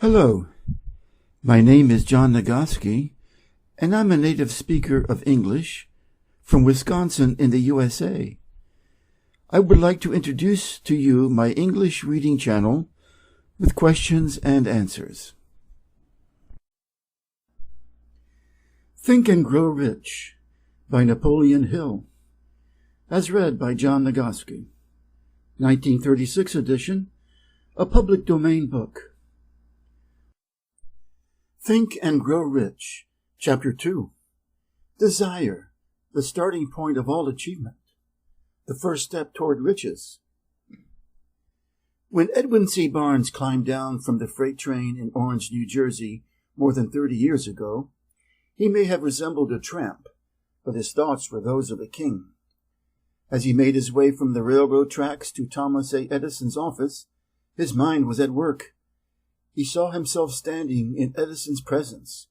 Hello, my name is John Nagoski, and I'm a native speaker of English from Wisconsin in the USA. I would like to introduce to you my English reading channel with questions and answers. Think and Grow Rich by Napoleon Hill, as read by John Nagoski, 1936 edition, a public domain book. Think and Grow Rich, Chapter 2. Desire, the starting point of all achievement, the first step toward riches. When Edwin C. Barnes climbed down from the freight train in Orange, New Jersey, more than 30 years ago, he may have resembled a tramp, but his thoughts were those of a king. As he made his way from the railroad tracks to Thomas A. Edison's office, his mind was at work. He saw himself standing in Edison's presence.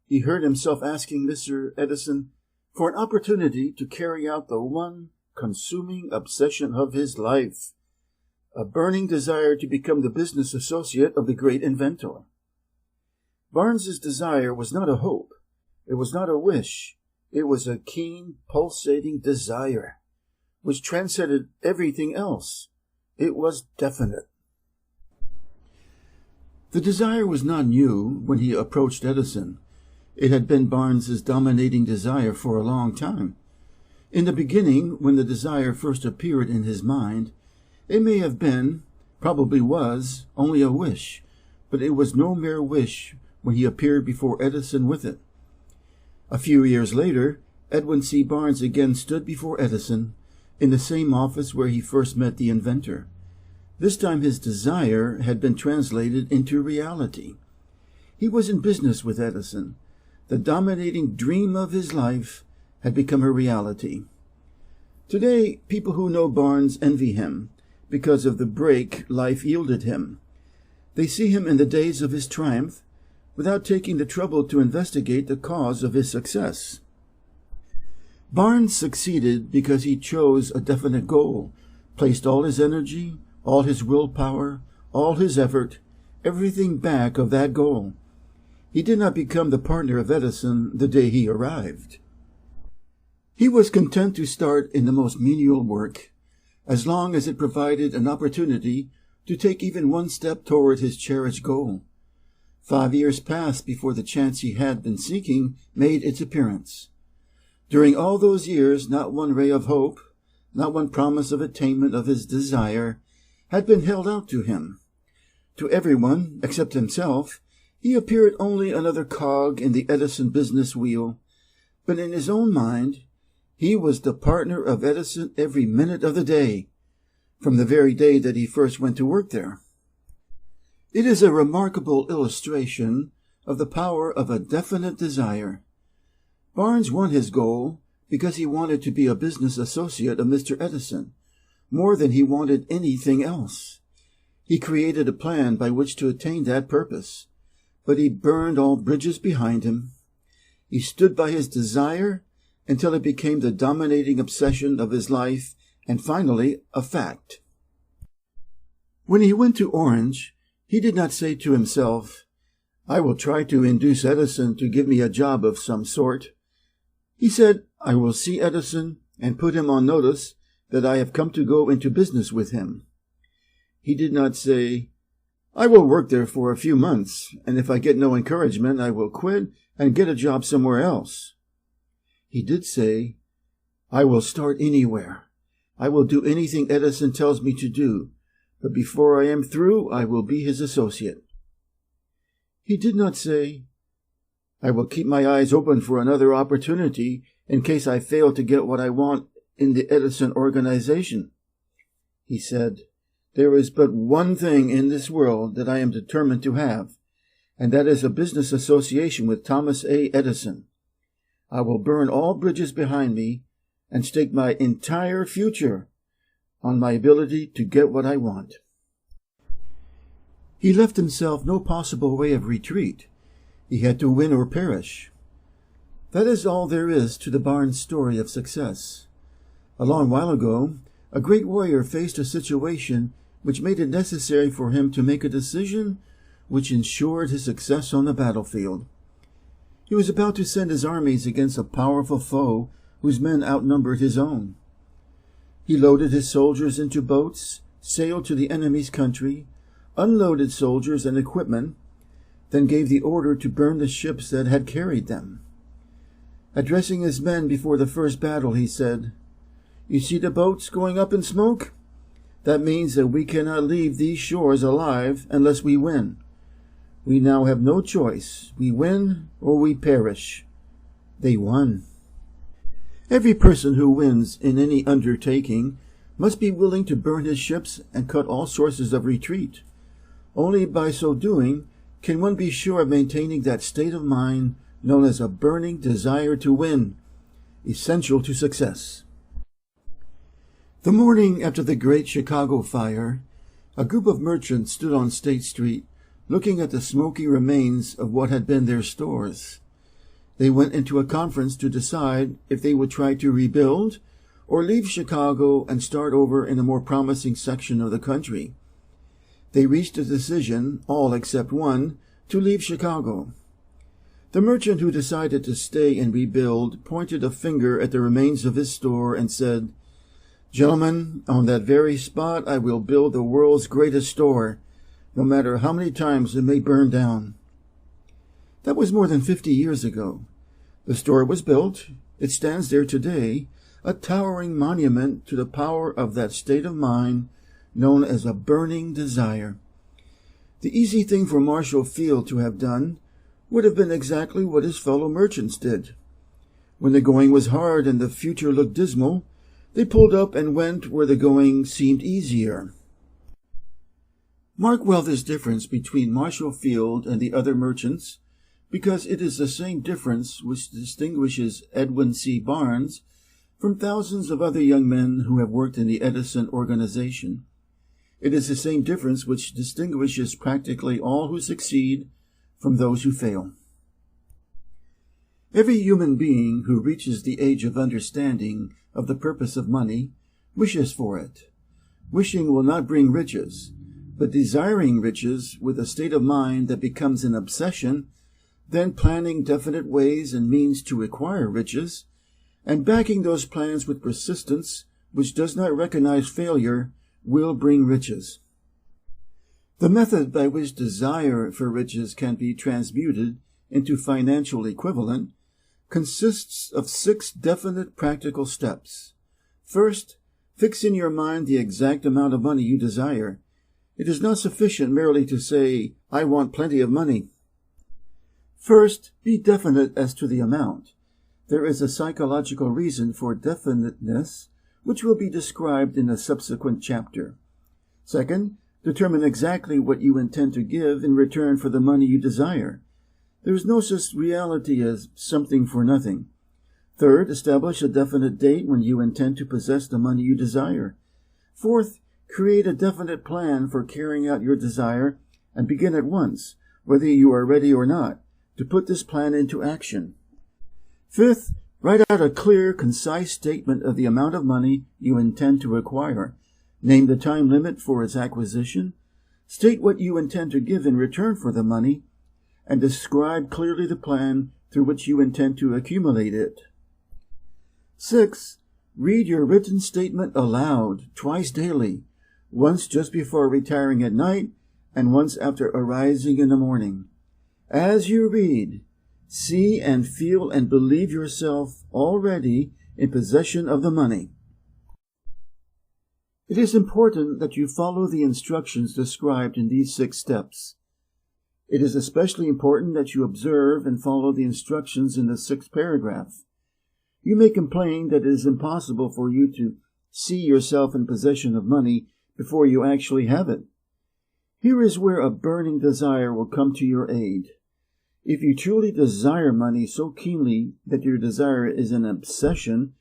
He heard himself asking Mr. Edison for an opportunity to carry out the one consuming obsession of his life, a burning desire to become the business associate of the great inventor. Barnes's desire was not a hope. It was not a wish. It was a keen, pulsating desire, which transcended everything else. It was definite. The desire was not new when he approached Edison. It had been Barnes's dominating desire for a long time. In the beginning, when the desire first appeared in his mind, it may have been, probably was, only a wish, but it was no mere wish when he appeared before Edison with it. A few years later, Edwin C. Barnes again stood before Edison in the same office where he first met the inventor. This time his desire had been translated into reality. He was in business with Edison. The dominating dream of his life had become a reality. Today, people who know Barnes envy him because of the break life yielded him. They see him in the days of his triumph without taking the trouble to investigate the cause of his success. Barnes succeeded because he chose a definite goal, placed all his energy, all his willpower, all his effort, everything back of that goal. He did not become the partner of Edison the day he arrived. He was content to start in the most menial work, as long as it provided an opportunity to take even one step toward his cherished goal. 5 years passed before the chance he had been seeking made its appearance. During all those years, not one ray of hope, not one promise of attainment of his desire, had been held out to him. To everyone, except himself, he appeared only another cog in the Edison business wheel, but in his own mind, he was the partner of Edison every minute of the day, from the very day that he first went to work there. It is a remarkable illustration of the power of a definite desire. Barnes won his goal because he wanted to be a business associate of Mr. Edison, more than he wanted anything else. He created a plan by which to attain that purpose, but he burned all bridges behind him. He stood by his desire until it became the dominating obsession of his life and finally a fact. When he went to Orange, he did not say to himself, "I will try to induce Edison to give me a job of some sort." He said, "I will see Edison and put him on notice that I have come to go into business with him." He did not say, "I will work there for a few months, and if I get no encouragement, I will quit and get a job somewhere else." He did say, "I will start anywhere. I will do anything Edison tells me to do, but before I am through, I will be his associate." He did not say, "I will keep my eyes open for another opportunity in case I fail to get what I want in the Edison organization." He said, "There is but one thing in this world that I am determined to have, and that is a business association with Thomas A. Edison. I will burn all bridges behind me and stake my entire future on my ability to get what I want." He left himself no possible way of retreat. He had to win or perish. That is all there is to the Barnes story of success. A long while ago, a great warrior faced a situation which made it necessary for him to make a decision which ensured his success on the battlefield. He was about to send his armies against a powerful foe whose men outnumbered his own. He loaded his soldiers into boats, sailed to the enemy's country, unloaded soldiers and equipment, then gave the order to burn the ships that had carried them. Addressing his men before the first battle, he said, "You see the boats going up in smoke? That means that we cannot leave these shores alive unless we win. We now have no choice. We win or we perish." They won. Every person who wins in any undertaking must be willing to burn his ships and cut all sources of retreat. Only by so doing can one be sure of maintaining that state of mind known as a burning desire to win, essential to success. The morning after the Great Chicago Fire, a group of merchants stood on State Street, looking at the smoky remains of what had been their stores. They went into a conference to decide if they would try to rebuild or leave Chicago and start over in a more promising section of the country. They reached a decision, all except one, to leave Chicago. The merchant who decided to stay and rebuild pointed a finger at the remains of his store and said, "Gentlemen, on that very spot I will build the world's greatest store, no matter how many times it may burn down." That was more than 50 years ago. The store was built. It stands there today, a towering monument to the power of that state of mind known as a burning desire. The easy thing for Marshall Field to have done would have been exactly what his fellow merchants did. When the going was hard and the future looked dismal, they pulled up and went where the going seemed easier. Mark well this difference between Marshall Field and the other merchants, because it is the same difference which distinguishes Edwin C. Barnes from thousands of other young men who have worked in the Edison organization. It is the same difference which distinguishes practically all who succeed from those who fail. Every human being who reaches the age of understanding of the purpose of money wishes for it. Wishing will not bring riches, but desiring riches with a state of mind that becomes an obsession, then planning definite ways and means to acquire riches, and backing those plans with persistence which does not recognize failure, will bring riches. The method by which desire for riches can be transmuted into financial equivalent consists of 6 definite practical steps. First, fix in your mind the exact amount of money you desire. It is not sufficient merely to say, "I want plenty of money." First, be definite as to the amount. There is a psychological reason for definiteness, which will be described in a subsequent chapter. Second, determine exactly what you intend to give in return for the money you desire. There is no such reality as something for nothing. Third, establish a definite date when you intend to possess the money you desire. Fourth, create a definite plan for carrying out your desire and begin at once, whether you are ready or not, to put this plan into action. Fifth, write out a clear, concise statement of the amount of money you intend to acquire. Name the time limit for its acquisition. State what you intend to give in return for the money, and describe clearly the plan through which you intend to accumulate it. 6. Read your written statement aloud twice daily, once just before retiring at night and once after arising in the morning. As you read, see and feel and believe yourself already in possession of the money. It is important that you follow the instructions described in these 6 steps. It is especially important that you observe and follow the instructions in the 6th paragraph. You may complain that it is impossible for you to see yourself in possession of money before you actually have it. Here is where a burning desire will come to your aid. If you truly desire money so keenly that your desire is an obsession,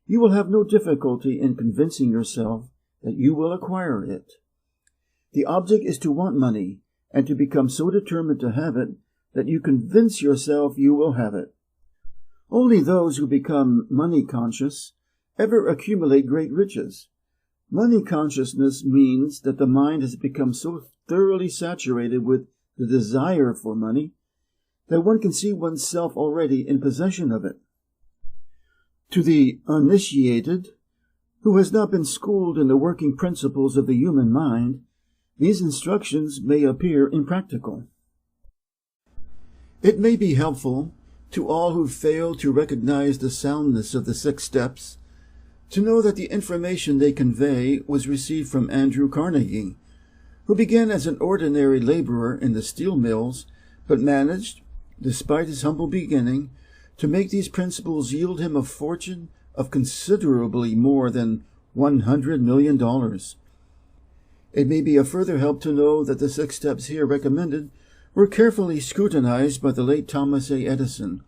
you will have no difficulty in convincing yourself that you will acquire it. The object is to want money and to become so determined to have it that you convince yourself you will have it. Only those who become money conscious ever accumulate great riches. Money consciousness means that the mind has become so thoroughly saturated with the desire for money, that one can see oneself already in possession of it. To the uninitiated, who has not been schooled in the working principles of the human mind, these instructions may appear impractical. It may be helpful to all who fail to recognize the soundness of the 6 steps to know that the information they convey was received from Andrew Carnegie, who began as an ordinary laborer in the steel mills, but managed, despite his humble beginning, to make these principles yield him a fortune of considerably more than $100 million. It may be a further help to know that the 6 steps here recommended were carefully scrutinized by the late Thomas A. Edison,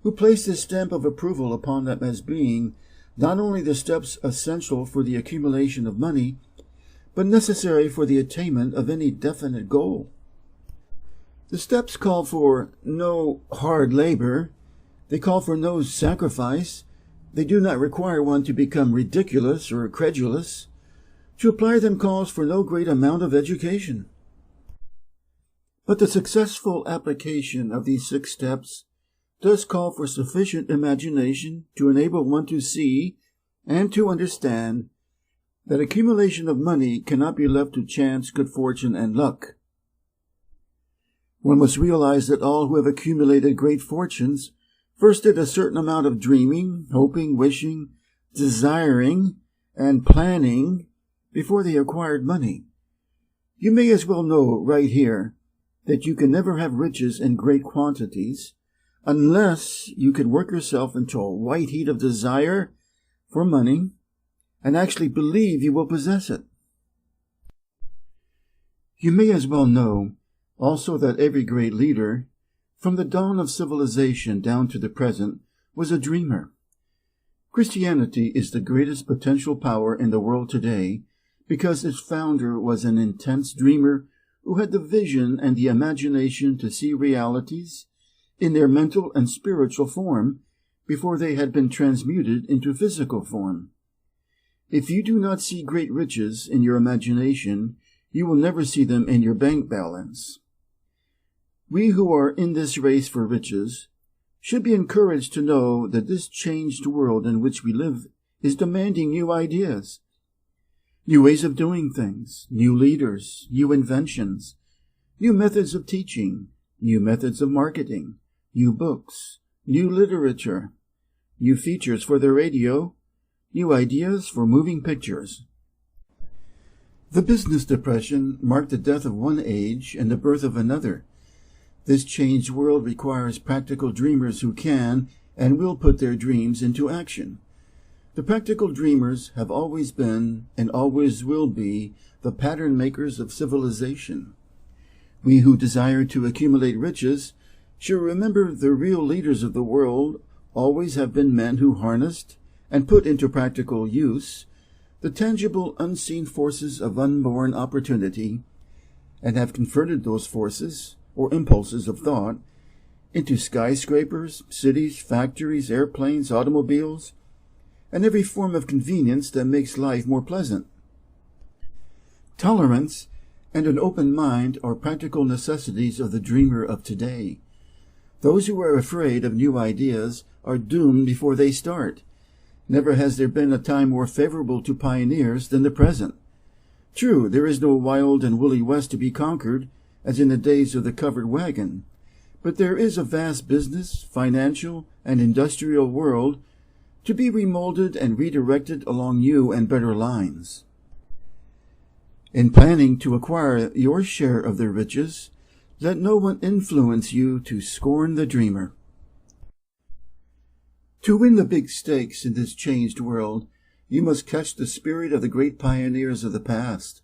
who placed his stamp of approval upon them as being not only the steps essential for the accumulation of money, but necessary for the attainment of any definite goal. The steps call for no hard labor. They call for no sacrifice. They do not require one to become ridiculous or credulous. To apply them calls for no great amount of education. But the successful application of these 6 steps does call for sufficient imagination to enable one to see and to understand that accumulation of money cannot be left to chance, good fortune, and luck. One must realize that all who have accumulated great fortunes first did a certain amount of dreaming, hoping, wishing, desiring, and planning before they acquired money. You may as well know right here that you can never have riches in great quantities unless you can work yourself into a white heat of desire for money and actually believe you will possess it. You may as well know also that every great leader, from the dawn of civilization down to the present, was a dreamer. Christianity is the greatest potential power in the world today because its founder was an intense dreamer who had the vision and the imagination to see realities in their mental and spiritual form before they had been transmuted into physical form. If you do not see great riches in your imagination, you will never see them in your bank balance. We who are in this race for riches should be encouraged to know that this changed world in which we live is demanding new ideas, new ways of doing things, new leaders, new inventions, new methods of teaching, new methods of marketing, new books, new literature, new features for the radio, new ideas for moving pictures. The business depression marked the death of one age and the birth of another. This changed world requires practical dreamers who can and will put their dreams into action. The practical dreamers have always been and always will be the pattern makers of civilization. We who desire to accumulate riches should remember the real leaders of the world always have been men who harnessed and put into practical use the tangible unseen forces of unborn opportunity and have converted those forces, or impulses of thought, into skyscrapers, cities, factories, airplanes, automobiles, and every form of convenience that makes life more pleasant. Tolerance and an open mind are practical necessities of the dreamer of today. Those who are afraid of new ideas are doomed before they start. Never has there been a time more favorable to pioneers than the present. True, there is no wild and woolly West to be conquered, as in the days of the covered wagon, but there is a vast business, financial, and industrial world to be remolded and redirected along new and better lines. In planning to acquire your share of the riches, let no one influence you to scorn the dreamer. To win the big stakes in this changed world, you must catch the spirit of the great pioneers of the past,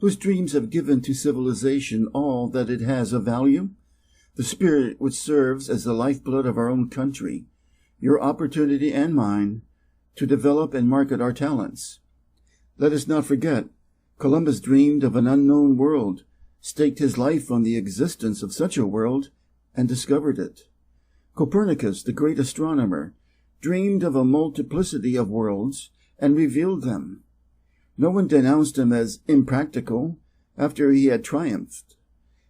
whose dreams have given to civilization all that it has of value, the spirit which serves as the lifeblood of our own country, your opportunity and mine, to develop and market our talents. Let us not forget, Columbus dreamed of an unknown world, staked his life on the existence of such a world, and discovered it. Copernicus, the great astronomer, dreamed of a multiplicity of worlds and revealed them. No one denounced him as impractical after he had triumphed.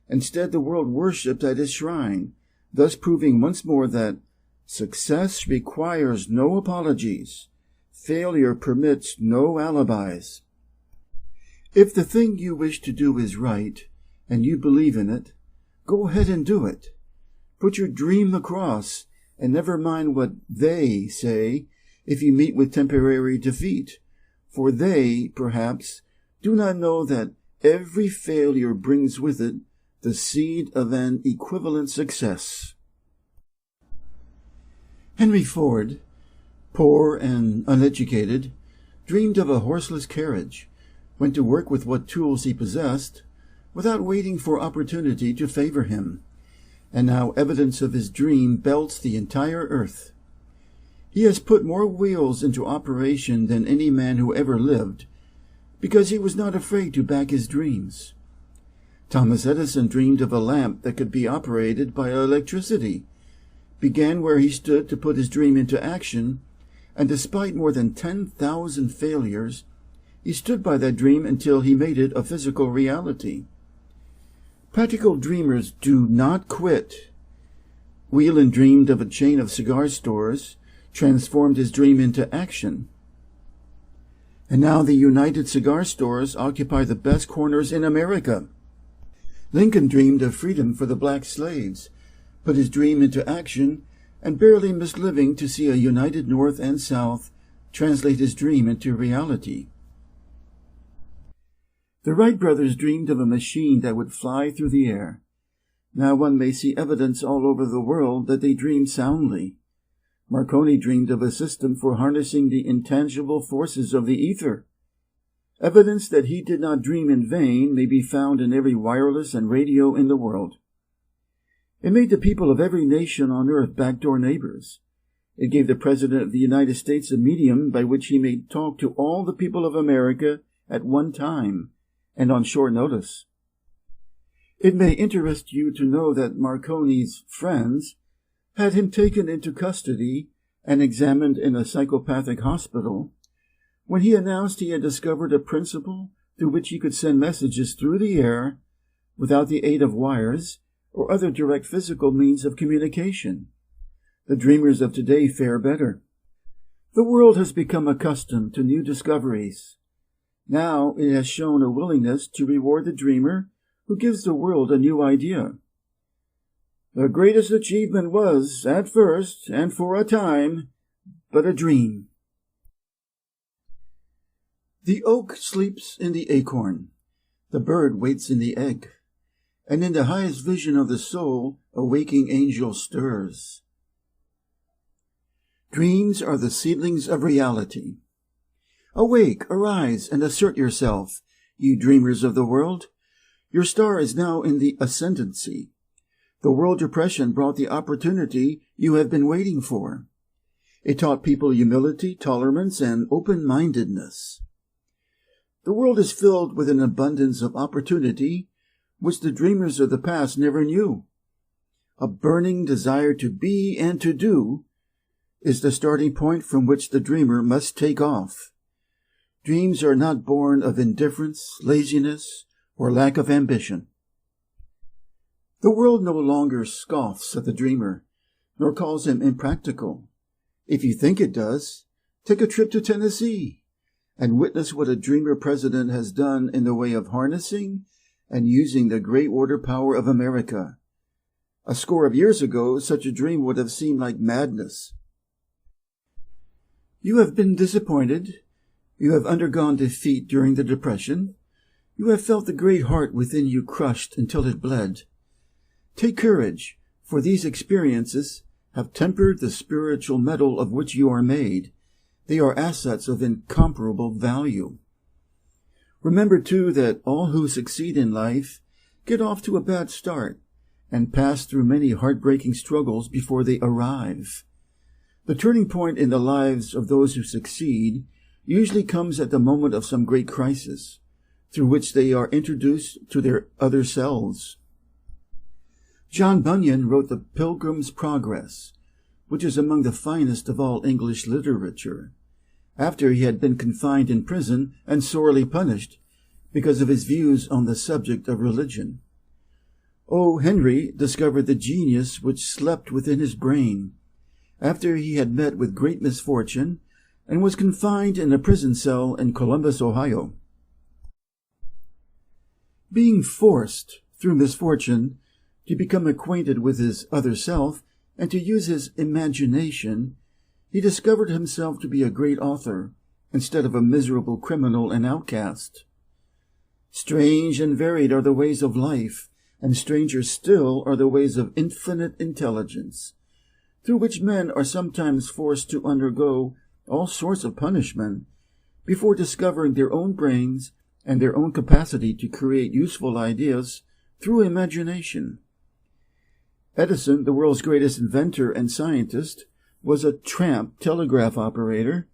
Instead, the world worshipped at his shrine, thus proving once more that success requires no apologies. Failure permits no alibis. If the thing you wish to do is right, and you believe in it, go ahead and do it. Put your dream across, and never mind what they say if you meet with temporary defeat, for they, perhaps, do not know that every failure brings with it the seed of an equivalent success. Henry Ford, poor and uneducated, dreamed of a horseless carriage, went to work with what tools he possessed, without waiting for opportunity to favor him, and now evidence of his dream belts the entire earth. He has put more wheels into operation than any man who ever lived, because he was not afraid to back his dreams. Thomas Edison dreamed of a lamp that could be operated by electricity, began where he stood to put his dream into action, and despite more than 10,000 failures, he stood by that dream until he made it a physical reality. Practical dreamers do not quit. Whelan dreamed of a chain of cigar stores, transformed his dream into action. And now the United Cigar Stores occupy the best corners in America. Lincoln dreamed of freedom for the black slaves, put his dream into action, and barely missed living to see a united North and South translate his dream into reality. The Wright brothers dreamed of a machine that would fly through the air. Now one may see evidence all over the world that they dreamed soundly. Marconi dreamed of a system for harnessing the intangible forces of the ether. Evidence that he did not dream in vain may be found in every wireless and radio in the world. It made the people of every nation on earth backdoor neighbors. It gave the President of the United States a medium by which he may talk to all the people of America at one time and on short notice. It may interest you to know that Marconi's friends had him taken into custody and examined in a psychopathic hospital when he announced he had discovered a principle through which he could send messages through the air without the aid of wires or other direct physical means of communication. The dreamers of today fare better. The world has become accustomed to new discoveries. Now it has shown a willingness to reward the dreamer who gives the world a new idea. The greatest achievement was, at first, and for a time, but a dream. The oak sleeps in the acorn, the bird waits in the egg, and in the highest vision of the soul, a waking angel stirs. Dreams are the seedlings of reality. Awake, arise, and assert yourself, you dreamers of the world. Your star is now in the ascendancy. The world depression brought the opportunity you have been waiting for. It taught people humility, tolerance, and open-mindedness. The world is filled with an abundance of opportunity which the dreamers of the past never knew. A burning desire to be and to do is the starting point from which the dreamer must take off. Dreams are not born of indifference, laziness, or lack of ambition. The world no longer scoffs at the dreamer, nor calls him impractical. If you think it does, take a trip to Tennessee and witness what a dreamer president has done in the way of harnessing and using the great water power of America. A score of years ago, such a dream would have seemed like madness. You have been disappointed. You have undergone defeat during the Depression. You have felt the great heart within you crushed until it bled. Take courage, for these experiences have tempered the spiritual metal of which you are made. They are assets of incomparable value. Remember, too, that all who succeed in life get off to a bad start and pass through many heartbreaking struggles before they arrive. The turning point in the lives of those who succeed usually comes at the moment of some great crisis, through which they are introduced to their other selves. John Bunyan wrote The Pilgrim's Progress, which is among the finest of all English literature, after he had been confined in prison and sorely punished because of his views on the subject of religion. O. Henry discovered the genius which slept within his brain, after he had met with great misfortune and was confined in a prison cell in Columbus, Ohio. Being forced, through misfortune, to become acquainted with his other self and to use his imagination, he discovered himself to be a great author instead of a miserable criminal and outcast. Strange and varied are the ways of life, and stranger still are the ways of infinite intelligence, through which men are sometimes forced to undergo all sorts of punishment before discovering their own brains and their own capacity to create useful ideas through imagination. Edison, the world's greatest inventor and scientist, was a tramp telegraph operator.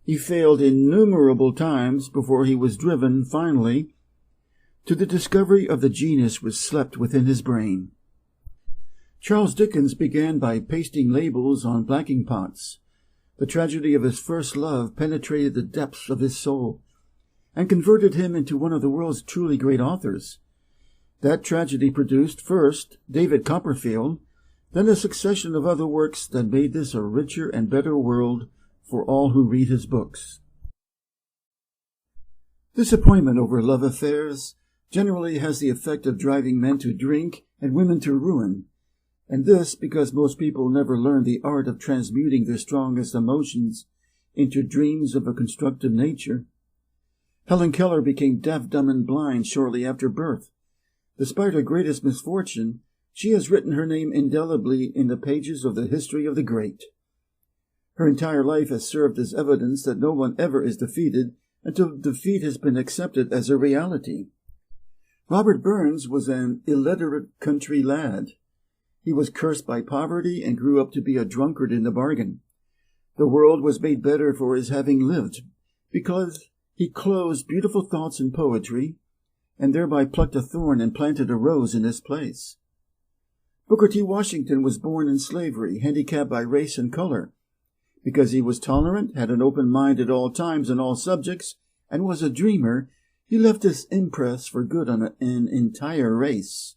He failed innumerable times before he was driven, finally, to the discovery of the genius which slept within his brain. Charles Dickens began by pasting labels on blacking pots. The tragedy of his first love penetrated the depths of his soul and converted him into one of the world's truly great authors. That tragedy produced, first, David Copperfield, then a succession of other works that made this a richer and better world for all who read his books. Disappointment over love affairs generally has the effect of driving men to drink and women to ruin, and this because most people never learn the art of transmuting their strongest emotions into dreams of a constructive nature. Helen Keller became deaf, dumb, and blind shortly after birth. Despite her greatest misfortune, she has written her name indelibly in the pages of the history of the great. Her entire life has served as evidence that no one ever is defeated until defeat has been accepted as a reality. Robert Burns was an illiterate country lad. He was cursed by poverty and grew up to be a drunkard in the bargain. The world was made better for his having lived, because he clothed beautiful thoughts in poetry, and thereby plucked a thorn and planted a rose in its place. Booker T. Washington was born in slavery, handicapped by race and color. Because he was tolerant, had an open mind at all times and all subjects, and was a dreamer, he left his impress for good on an entire race.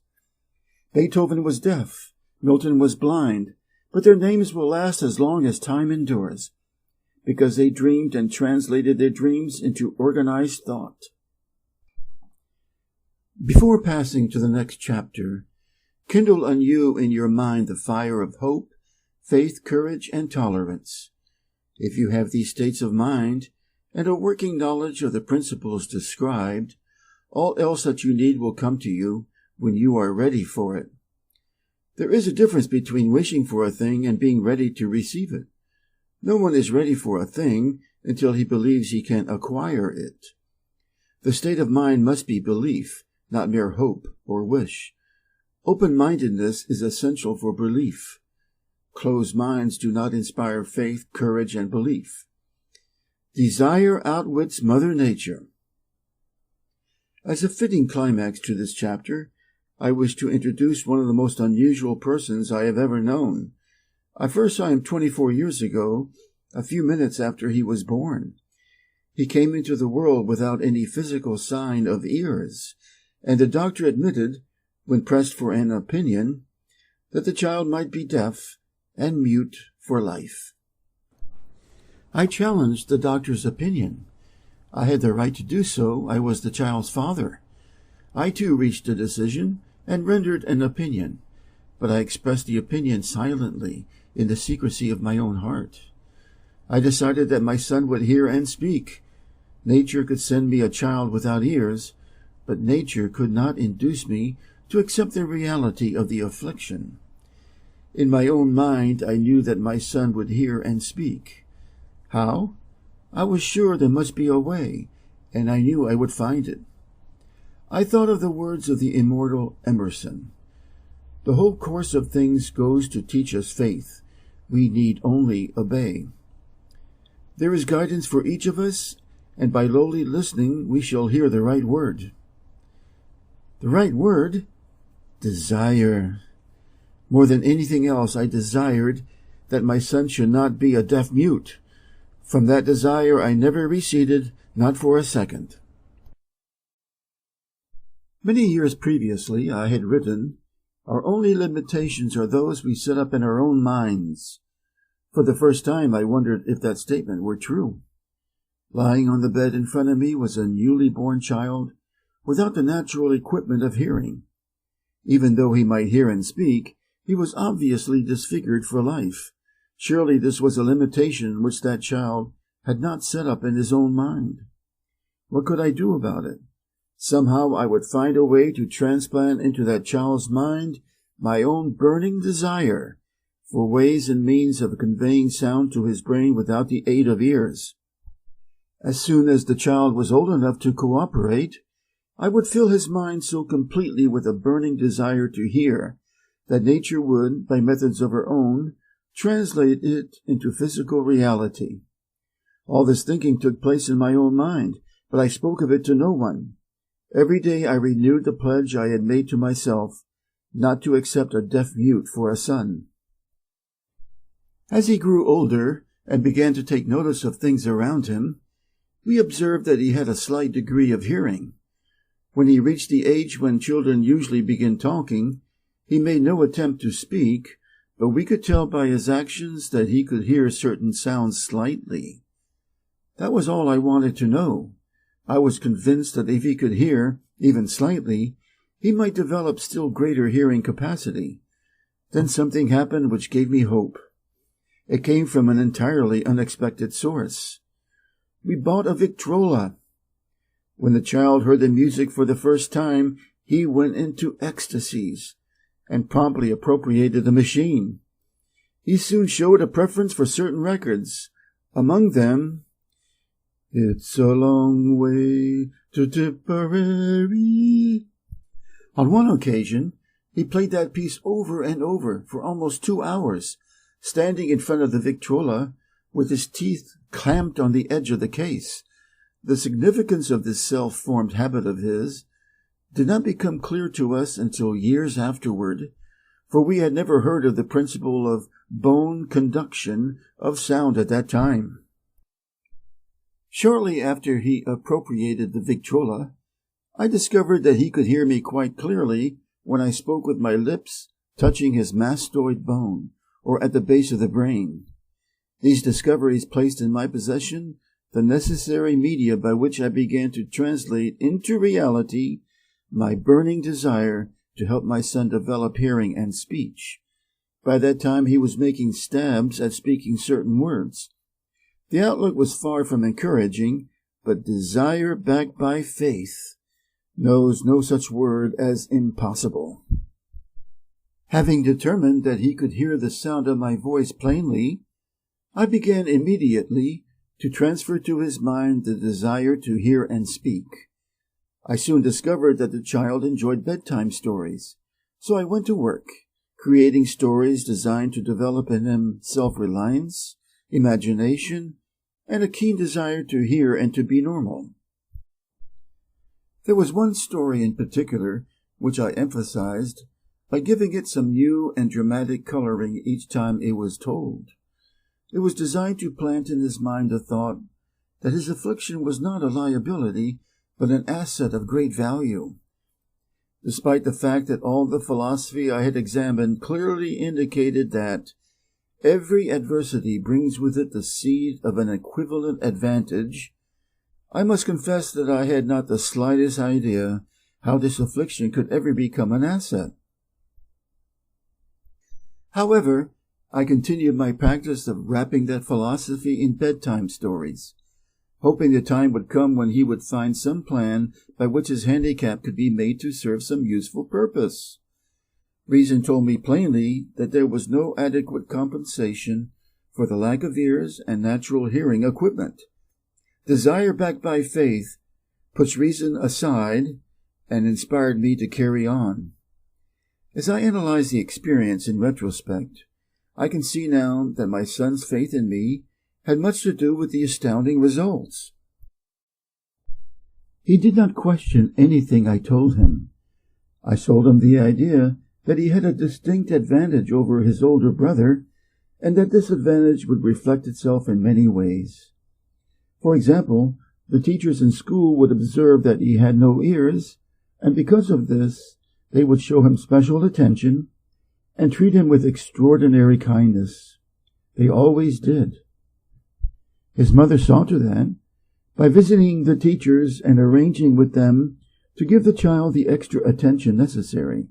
Beethoven was deaf, Milton was blind, but their names will last as long as time endures, because they dreamed and translated their dreams into organized thought. Before passing to the next chapter, kindle anew in your mind the fire of hope, faith, courage, and tolerance. If you have these states of mind, and a working knowledge of the principles described, all else that you need will come to you when you are ready for it. There is a difference between wishing for a thing and being ready to receive it. No one is ready for a thing until he believes he can acquire it. The state of mind must be belief, not mere hope or wish. Open-mindedness is essential for belief. Closed minds do not inspire faith, courage, and belief. Desire outwits Mother Nature. As a fitting climax to this chapter, I wish to introduce one of the most unusual persons I have ever known. I first saw him 24 years ago, a few minutes after he was born. He came into the world without any physical sign of ears, and the doctor admitted, when pressed for an opinion, that the child might be deaf and mute for life. I challenged the doctor's opinion. I had the right to do so. I was the child's father. I too reached a decision and rendered an opinion, but I expressed the opinion silently in the secrecy of my own heart. I decided that my son would hear and speak. Nature could send me a child without ears, but nature could not induce me to accept the reality of the affliction. In my own mind, I knew that my son would hear and speak. How? I was sure there must be a way, and I knew I would find it. I thought of the words of the immortal Emerson. The whole course of things goes to teach us faith. We need only obey. There is guidance for each of us, and by lowly listening we shall hear the right word. The right word? Desire. More than anything else, I desired that my son should not be a deaf mute. From that desire I never receded, not for a second. Many years previously I had written, Our only limitations are those we set up in our own minds. For the first time, I wondered if that statement were true. Lying on the bed in front of me was a newly born child without the natural equipment of hearing. Even though he might hear and speak, he was obviously disfigured for life. Surely this was a limitation which that child had not set up in his own mind. What could I do about it? Somehow I would find a way to transplant into that child's mind my own burning desire for ways and means of conveying sound to his brain without the aid of ears. As soon as the child was old enough to cooperate, I would fill his mind so completely with a burning desire to hear that nature would, by methods of her own, translate it into physical reality. All this thinking took place in my own mind, but I spoke of it to no one. Every day I renewed the pledge I had made to myself not to accept a deaf mute for a son. As he grew older and began to take notice of things around him, we observed that he had a slight degree of hearing. When he reached the age when children usually begin talking, he made no attempt to speak, but we could tell by his actions that he could hear certain sounds slightly. That was all I wanted to know. I was convinced that if he could hear, even slightly, he might develop still greater hearing capacity. Then something happened which gave me hope. It came from an entirely unexpected source. We bought a Victrola. When the child heard the music for the first time, he went into ecstasies and promptly appropriated the machine. He soon showed a preference for certain records, among them, "It's a Long Way to Tipperary." On one occasion, he played that piece over and over for almost 2 hours, standing in front of the Victrola with his teeth clamped on the edge of the case. The significance of this self-formed habit of his did not become clear to us until years afterward, for we had never heard of the principle of bone conduction of sound at that time. Shortly after he appropriated the Victrola, I discovered that he could hear me quite clearly when I spoke with my lips touching his mastoid bone, or at the base of the brain. These discoveries placed in my possession the necessary media by which I began to translate into reality my burning desire to help my son develop hearing and speech. By that time he was making stabs at speaking certain words. The outlook was far from encouraging, but desire backed by faith knows no such word as impossible. Having determined that he could hear the sound of my voice plainly, I began immediately to transfer to his mind the desire to hear and speak. I soon discovered that the child enjoyed bedtime stories, so I went to work, creating stories designed to develop in him self-reliance, imagination, and a keen desire to hear and to be normal. There was one story in particular which I emphasized by giving it some new and dramatic coloring each time it was told. It was designed to plant in his mind the thought that his affliction was not a liability, but an asset of great value. Despite the fact that all the philosophy I had examined clearly indicated that every adversity brings with it the seed of an equivalent advantage, I must confess that I had not the slightest idea how this affliction could ever become an asset. However, I continued my practice of wrapping that philosophy in bedtime stories, hoping the time would come when he would find some plan by which his handicap could be made to serve some useful purpose. Reason told me plainly that there was no adequate compensation for the lack of ears and natural hearing equipment. Desire backed by faith puts reason aside and inspired me to carry on. As I analyze the experience in retrospect, I can see now that my son's faith in me had much to do with the astounding results. He did not question anything I told him. I sold him the idea that he had a distinct advantage over his older brother, and that this advantage would reflect itself in many ways. For example, the teachers in school would observe that he had no ears, and because of this, They would show him special attention and treat him with extraordinary kindness. They always did. His mother saw to that by visiting the teachers and arranging with them to give the child the extra attention necessary.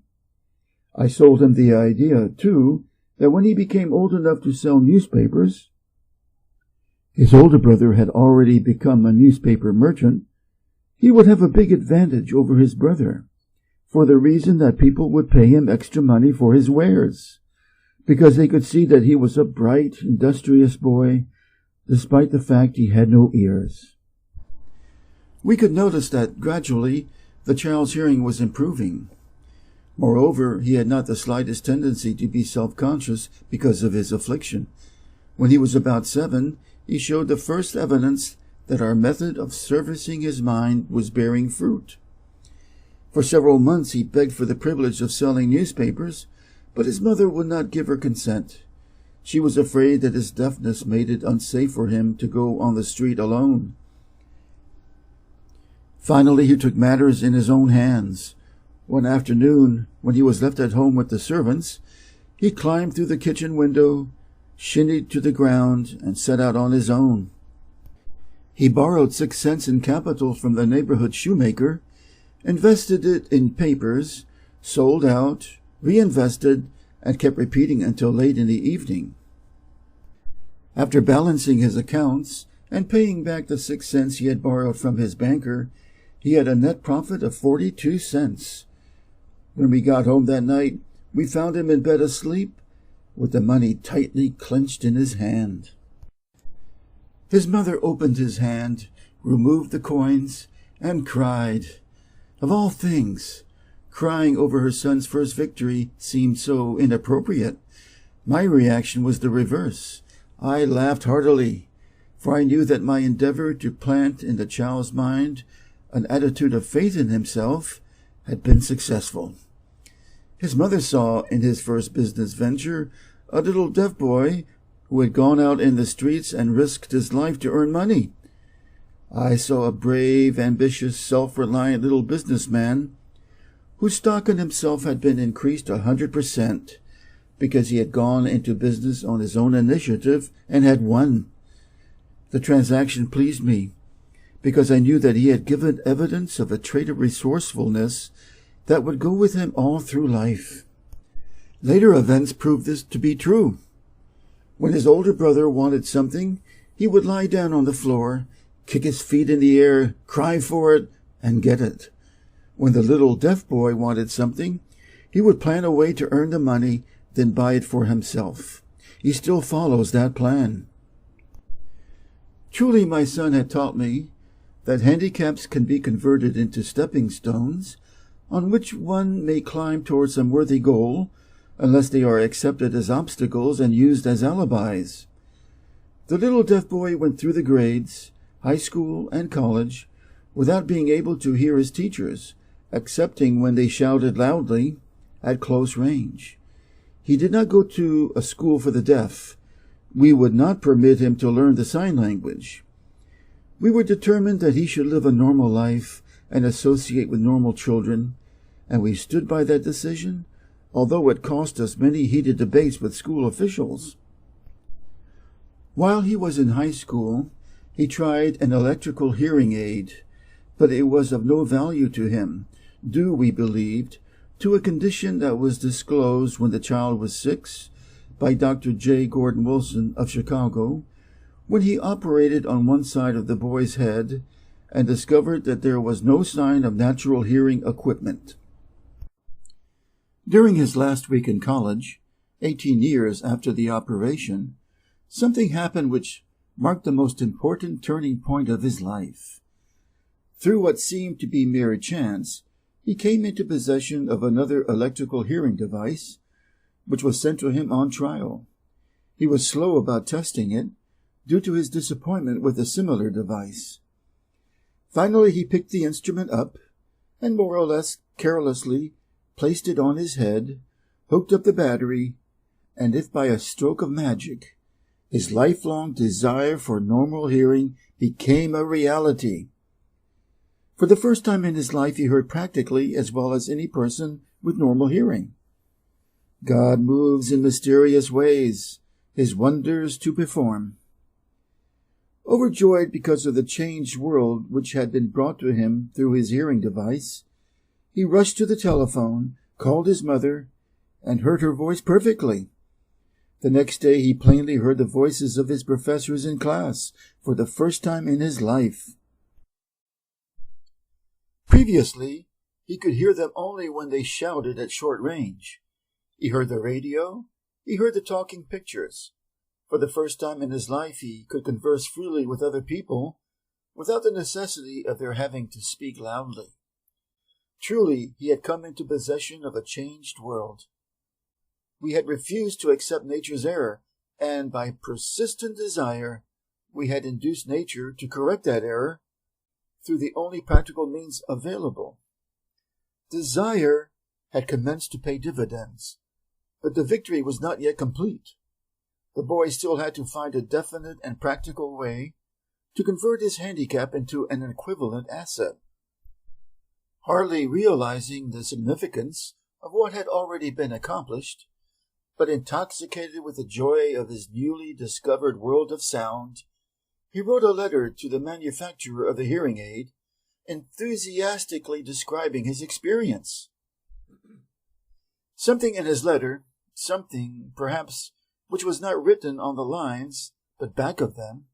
I sold him the idea, too, that when he became old enough to sell newspapers, his older brother had already become a newspaper merchant, he would have a big advantage over his brother, for the reason that people would pay him extra money for his wares, because they could see that he was a bright, industrious boy, despite the fact he had no ears. We could notice that gradually the child's hearing was improving. Moreover, he had not the slightest tendency to be self-conscious because of his affliction. When he was about 7, he showed the first evidence that our method of servicing his mind was bearing fruit. For several months he begged for the privilege of selling newspapers, but his mother would not give her consent. She was afraid that his deafness made it unsafe for him to go on the street alone. Finally, he took matters in his own hands. One afternoon, when he was left at home with the servants, he climbed through the kitchen window, shinnied to the ground, and set out on his own. He borrowed 6 cents in capital from the neighborhood shoemaker, invested it in papers, sold out, reinvested, and kept repeating until late in the evening. After balancing his accounts and paying back the 6 cents he had borrowed from his banker, he had a net profit of 42 cents. When we got home that night, we found him in bed asleep, with the money tightly clenched in his hand. His mother opened his hand, removed the coins, and cried. Of all things, crying over her son's first victory seemed so inappropriate. My reaction was the reverse. I laughed heartily, for I knew that my endeavor to plant in the child's mind an attitude of faith in himself had been successful. His mother saw in his first business venture a little deaf boy who had gone out in the streets and risked his life to earn money. I saw a brave, ambitious, self-reliant little businessman whose stock in himself had been increased 100% because he had gone into business on his own initiative and had won. The transaction pleased me, because I knew that he had given evidence of a trait of resourcefulness that would go with him all through life. Later events proved this to be true. When his older brother wanted something, he would lie down on the floor, kick his feet in the air, cry for it, and get it. When the little deaf boy wanted something, he would plan a way to earn the money, then buy it for himself. He still follows that plan. Truly, my son had taught me that handicaps can be converted into stepping stones on which one may climb towards some worthy goal, unless they are accepted as obstacles and used as alibis. The little deaf boy went through the grades, high school and college, without being able to hear his teachers, excepting when they shouted loudly at close range. He did not go to a school for the deaf. We would not permit him to learn the sign language. We were determined that he should live a normal life and associate with normal children, and we stood by that decision, although it cost us many heated debates with school officials. While he was in high school, he tried an electrical hearing aid, but it was of no value to him, due, we believed, to a condition that was disclosed when the child was 6 by Dr. J. Gordon Wilson of Chicago, when he operated on one side of the boy's head and discovered that there was no sign of natural hearing equipment. During his last week in college, 18 years after the operation, something happened which marked the most important turning point of his life. Through what seemed to be mere chance, he came into possession of another electrical hearing device, which was sent to him on trial. He was slow about testing it, due to his disappointment with a similar device. Finally, he picked the instrument up and more or less carelessly placed it on his head, hooked up the battery, and if by a stroke of magic, his lifelong desire for normal hearing became a reality. For the first time in his life, he heard practically as well as any person with normal hearing. God moves in mysterious ways, his wonders to perform. Overjoyed because of the changed world which had been brought to him through his hearing device, he rushed to the telephone, called his mother, and heard her voice perfectly. The next day he plainly heard the voices of his professors in class for the first time in his life. Previously, he could hear them only when they shouted at short range. He heard the radio, he heard the talking pictures. For the first time in his life he could converse freely with other people without the necessity of their having to speak loudly. Truly, he had come into possession of a changed world. We had refused to accept nature's error, and by persistent desire, we had induced nature to correct that error through the only practical means available. Desire had commenced to pay dividends, but the victory was not yet complete. The boy still had to find a definite and practical way to convert his handicap into an equivalent asset. Hardly realizing the significance of what had already been accomplished, but intoxicated with the joy of his newly discovered world of sound, he wrote a letter to the manufacturer of the hearing aid, enthusiastically describing his experience. Something in his letter, something, perhaps, which was not written on the lines, but back of them,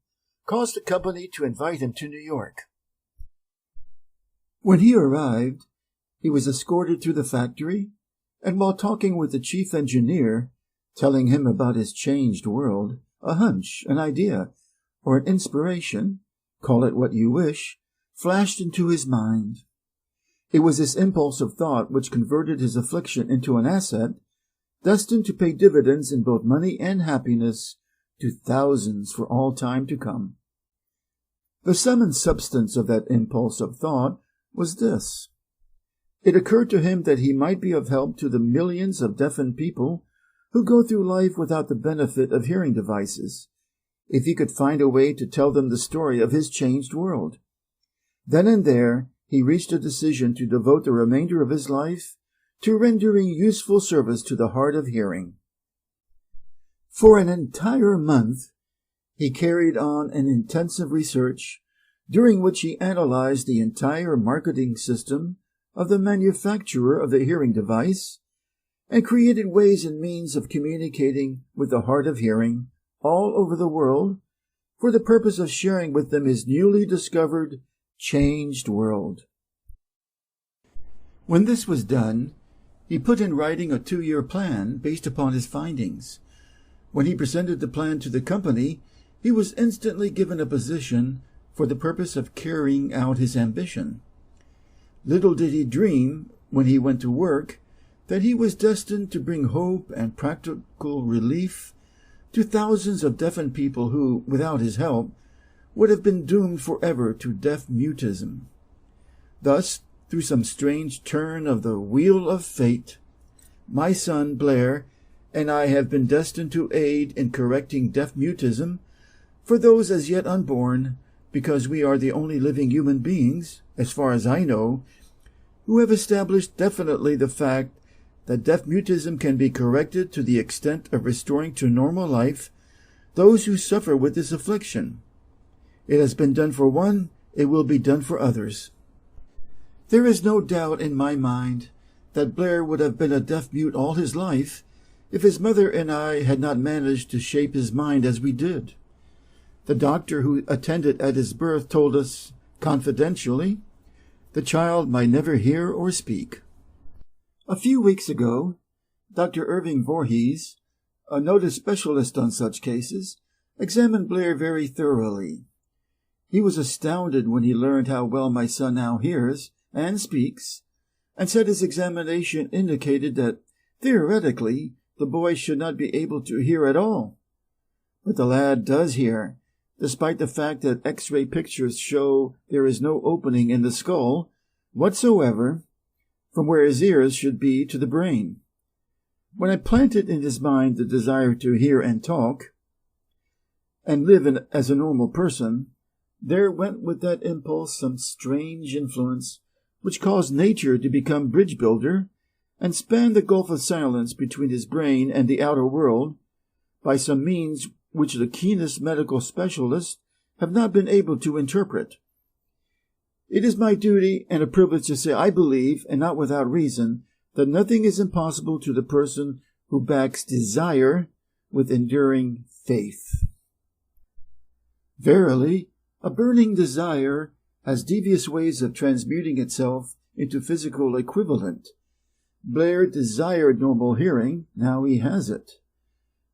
caused the company to invite him to New York. When he arrived, he was escorted through the factory, and while talking with the chief engineer, telling him about his changed world, a hunch, an idea, or an inspiration, call it what you wish, flashed into his mind. It was this impulse of thought which converted his affliction into an asset, destined to pay dividends in both money and happiness to thousands for all time to come. The sum and substance of that impulse of thought was this. It occurred to him that he might be of help to the millions of deafened people who go through life without the benefit of hearing devices, if he could find a way to tell them the story of his changed world. Then and there, he reached a decision to devote the remainder of his life to rendering useful service to the hard of hearing. For an entire month, he carried on an intensive research, during which he analyzed the entire marketing system of the manufacturer of the hearing device, and created ways and means of communicating with the hard of hearing all over the world for the purpose of sharing with them his newly discovered, changed world. When this was done, he put in writing a 2-year plan based upon his findings. When he presented the plan to the company, he was instantly given a position for the purpose of carrying out his ambition. Little did he dream, when he went to work, that he was destined to bring hope and practical relief to thousands of deafened people who, without his help, would have been doomed forever to deaf mutism. Thus, through some strange turn of the wheel of fate, my son Blair and I have been destined to aid in correcting deaf mutism for those as yet unborn, because we are the only living human beings, as far as I know, who have established definitely the fact that deaf mutism can be corrected to the extent of restoring to normal life those who suffer with this affliction. It has been done for one, it will be done for others. There is no doubt in my mind that Blair would have been a deaf mute all his life if his mother and I had not managed to shape his mind as we did. The doctor who attended at his birth told us, confidentially, the child might never hear or speak. A few weeks ago, Dr. Irving Voorhees, a noted specialist on such cases, examined Blair very thoroughly. He was astounded when he learned how well my son now hears and speaks, and said his examination indicated that, theoretically, the boy should not be able to hear at all. But the lad does hear, despite the fact that X-ray pictures show there is no opening in the skull whatsoever from where his ears should be to the brain. When I planted in his mind the desire to hear and talk, and live as a normal person, There went with that impulse some strange influence which caused nature to become bridge builder and span the gulf of silence between his brain and the outer world by some means which the keenest medical specialists have not been able to interpret. It is my duty and a privilege to say I believe, and not without reason, that nothing is impossible to the person who backs desire with enduring faith. Verily, a burning desire has devious ways of transmuting itself into physical equivalent. Blair desired normal hearing, now he has it.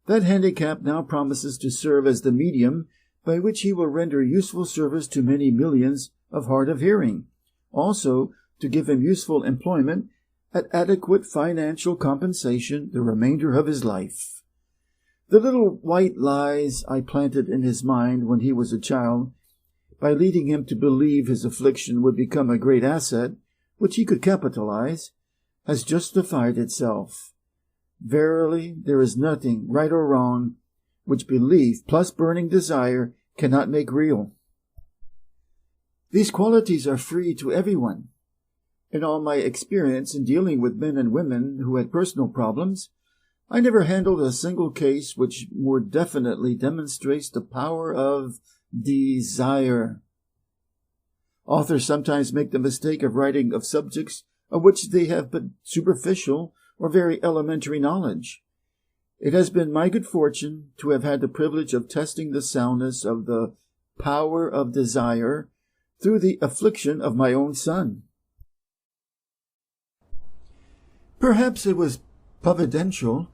That handicap now promises to serve as the medium by which he will render useful service to many millions of hard of hearing, also to give him useful employment at adequate financial compensation the remainder of his life. The little white lies I planted in his mind when he was a child, by leading him to believe his affliction would become a great asset, which he could capitalize, has justified itself. Verily, there is nothing, right or wrong, which belief plus burning desire cannot make real. These qualities are free to everyone. In all my experience in dealing with men and women who had personal problems, I never handled a single case which more definitely demonstrates the power of desire. Authors sometimes make the mistake of writing of subjects of which they have but superficial or very elementary knowledge. It has been my good fortune to have had the privilege of testing the soundness of the power of desire through the affliction of my own son. Perhaps it was providential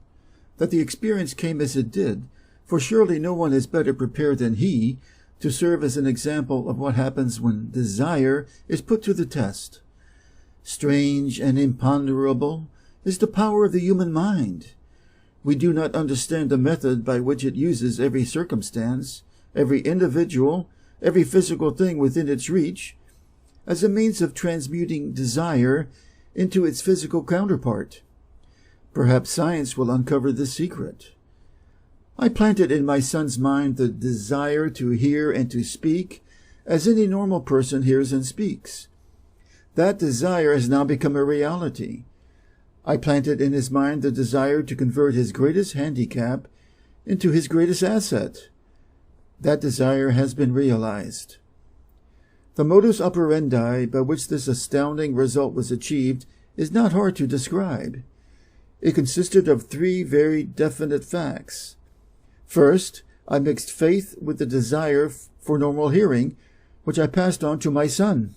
that the experience came as it did, for surely no one is better prepared than he to serve as an example of what happens when desire is put to the test. Strange and imponderable is the power of the human mind. We do not understand the method by which it uses every circumstance, every individual, every physical thing within its reach, as a means of transmuting desire into its physical counterpart. Perhaps science will uncover this secret. I planted in my son's mind the desire to hear and to speak as any normal person hears and speaks. That desire has now become a reality. I planted in his mind the desire to convert his greatest handicap into his greatest asset. That desire has been realized. The modus operandi by which this astounding result was achieved is not hard to describe. It consisted of 3 very definite facts. First, I mixed faith with the desire for normal hearing, which I passed on to my son.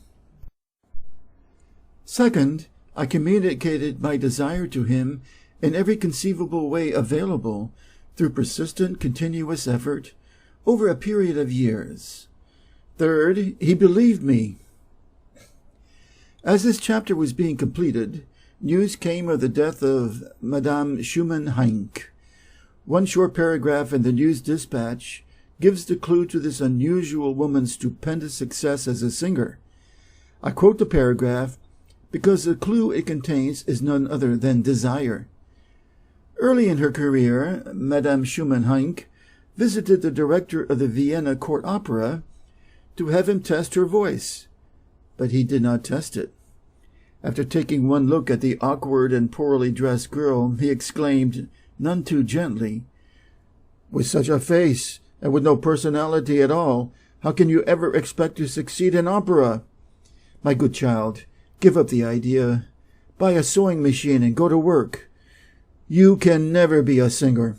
Second, I communicated my desire to him in every conceivable way available through persistent, continuous effort over a period of years. Third, he believed me. As this chapter was being completed, news came of the death of Madame Schumann-Heink. One short paragraph in the News Dispatch gives the clue to this unusual woman's stupendous success as a singer. I quote the paragraph because the clue it contains is none other than desire. Early in her career, Madame Schumann-Heink visited the director of the Vienna Court Opera to have him test her voice, but he did not test it. After taking one look at the awkward and poorly dressed girl, he exclaimed, none too gently, "With such a face, and with no personality at all, how can you ever expect to succeed in opera? My good child, give up the idea. Buy a sewing machine and go to work. You can never be a singer."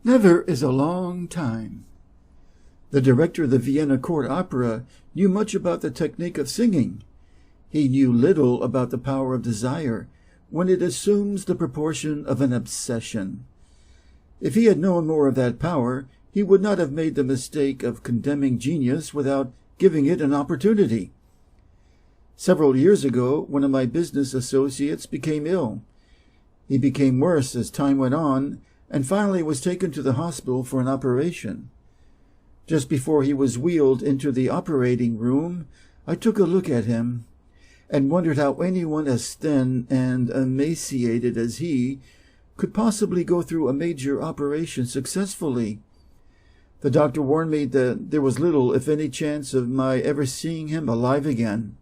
Never is a long time. The director of the Vienna Court Opera knew much about the technique of singing. He knew little about the power of desire when it assumes the proportion of an obsession. If he had known more of that power, he would not have made the mistake of condemning genius without giving it an opportunity. Several years ago, one of my business associates became ill. He became worse as time went on, and finally was taken to the hospital for an operation. Just before he was wheeled into the operating room, I took a look at him, and wondered how anyone as thin and emaciated as he could possibly go through a major operation successfully. The doctor warned me that there was little, if any, chance of my ever seeing him alive again.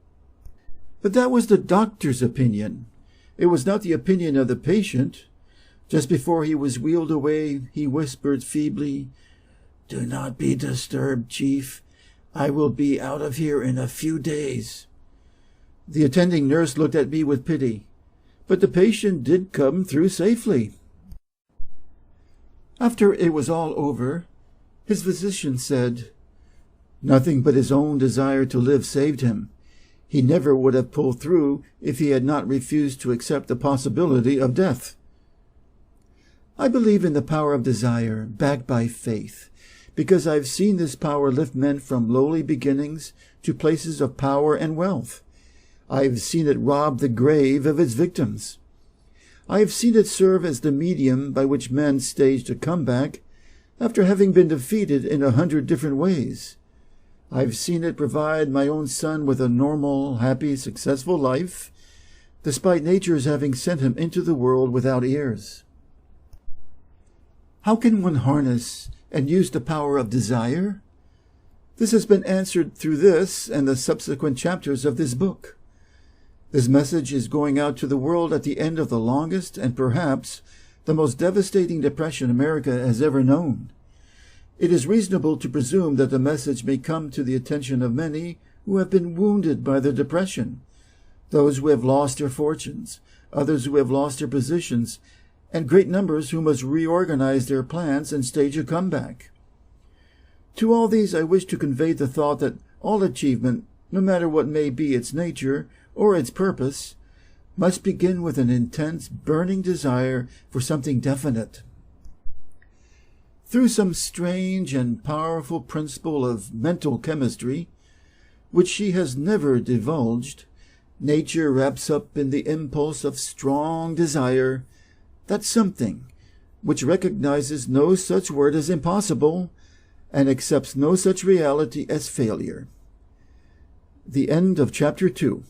But that was the doctor's opinion. It was not the opinion of the patient. Just before he was wheeled away, he whispered feebly, "Do not be disturbed, Chief. I will be out of here in a few days." The attending nurse looked at me with pity, but the patient did come through safely. After it was all over, his physician said, "Nothing but his own desire to live saved him. He never would have pulled through if he had not refused to accept the possibility of death." I believe in the power of desire, backed by faith, because I've seen this power lift men from lowly beginnings to places of power and wealth. I've seen it rob the grave of its victims. I have seen it serve as the medium by which men staged a comeback after having been defeated in 100 different ways. I've seen it provide my own son with a normal, happy, successful life, despite nature's having sent him into the world without ears. How can one harness and use the power of desire? This has been answered through this and the subsequent chapters of this book. This message is going out to the world at the end of the longest and perhaps the most devastating depression America has ever known. It is reasonable to presume that the message may come to the attention of many who have been wounded by the depression, those who have lost their fortunes, others who have lost their positions, and great numbers who must reorganize their plans and stage a comeback. To all these I wish to convey the thought that all achievement, no matter what may be its nature or its purpose, must begin with an intense, burning desire for something definite. Through some strange and powerful principle of mental chemistry, which she has never divulged, nature wraps up in the impulse of strong desire that something which recognizes no such word as impossible and accepts no such reality as failure. The end of Chapter 2.